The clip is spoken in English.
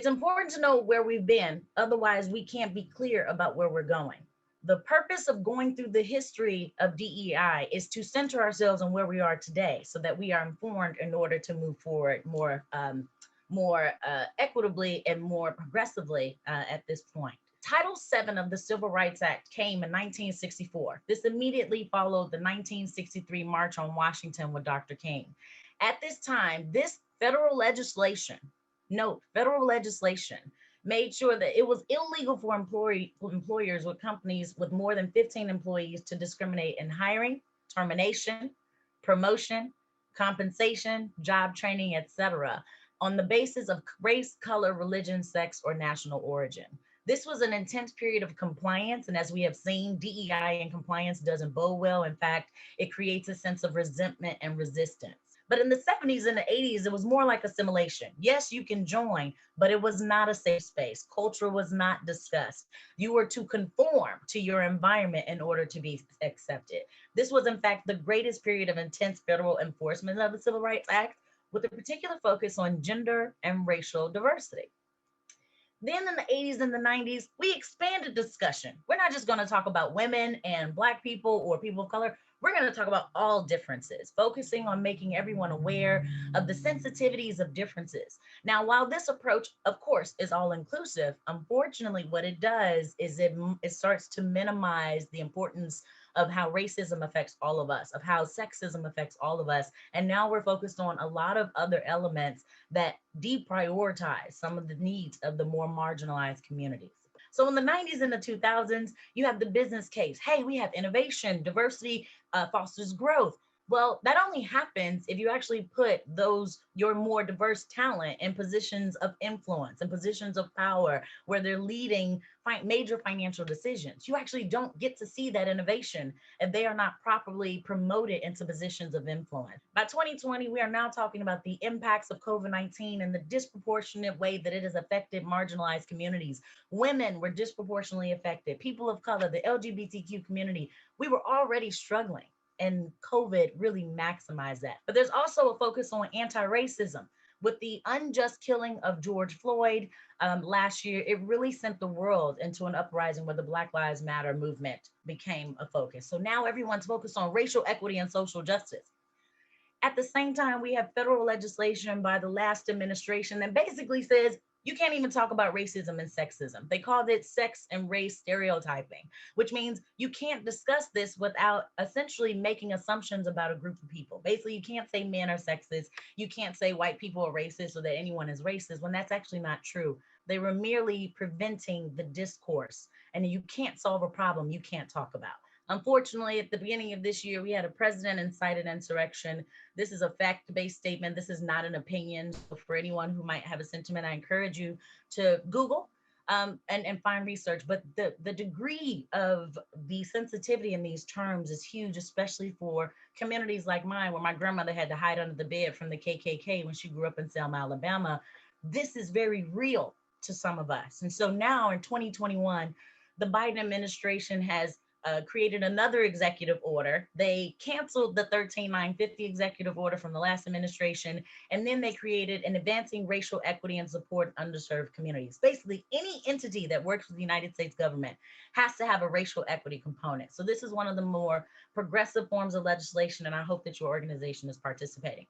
It's important to know where we've been, otherwise we can't be clear about where we're going. The purpose of going through the history of DEI is to center ourselves on where we are today so that we are informed in order to move forward more equitably and more progressively at this point. Title VII of the Civil Rights Act came in 1964. This immediately followed the 1963 March on Washington with Dr. King. At this time, this federal legislation, note, federal legislation, made sure that it was illegal for employers with companies with more than 15 employees to discriminate in hiring, termination, promotion, compensation, job training, etc., on the basis of race, color, religion, sex, or national origin. This was an intense period of compliance, and as we have seen, DEI and compliance doesn't bode well. In fact, it creates a sense of resentment and resistance. But in the 70s and the 80s, it was more like assimilation. Yes, you can join, but it was not a safe space. Culture was not discussed. You were to conform to your environment in order to be accepted. This was, in fact, the greatest period of intense federal enforcement of the Civil Rights Act, with a particular focus on gender and racial diversity. Then in the 80s and the 90s, we expanded discussion. We're not just going to talk about women and Black people or people of color. We're going to talk about all differences, focusing on making everyone aware of the sensitivities of differences. Now, while this approach, of course, is all inclusive, unfortunately, what it does is it starts to minimize the importance of how racism affects all of us, of how sexism affects all of us. And now we're focused on a lot of other elements that deprioritize some of the needs of the more marginalized communities. So in the 90s and the 2000s, you have the business case. Hey, we have innovation, diversity fosters growth. Well, that only happens if you actually put your more diverse talent in positions of influence and positions of power where they're leading major financial decisions. You actually don't get to see that innovation if they are not properly promoted into positions of influence. By 2020, we are now talking about the impacts of COVID-19 and the disproportionate way that it has affected marginalized communities. Women were disproportionately affected, people of color, the LGBTQ community. We were already struggling, and COVID really maximized that. But there's also a focus on anti-racism. With the unjust killing of George Floyd last year, it really sent the world into an uprising where the Black Lives Matter movement became a focus. So now everyone's focused on racial equity and social justice. At the same time, we have federal legislation by the last administration that basically says you can't even talk about racism and sexism. They called it sex and race stereotyping, which means you can't discuss this without essentially making assumptions about a group of people. Basically, you can't say men are sexist. You can't say white people are racist or that anyone is racist when that's actually not true. They were merely preventing the discourse, and you can't solve a problem you can't talk about. Unfortunately, at the beginning of this year, we had a president incited insurrection. This is a fact-based statement. This is not an opinion. So for anyone who might have a sentiment, I encourage you to Google and find research. But the degree of the sensitivity in these terms is huge, especially for communities like mine, where my grandmother had to hide under the bed from the KKK when she grew up in Selma, Alabama. This is very real to some of us. And so now in 2021, the Biden administration has created another executive order. They canceled the 13950 executive order from the last administration, and then they created an Advancing Racial Equity and Support Underserved Communities. Basically, any entity that works with the United States government has to have a racial equity component. So this is one of the more progressive forms of legislation, and I hope that your organization is participating.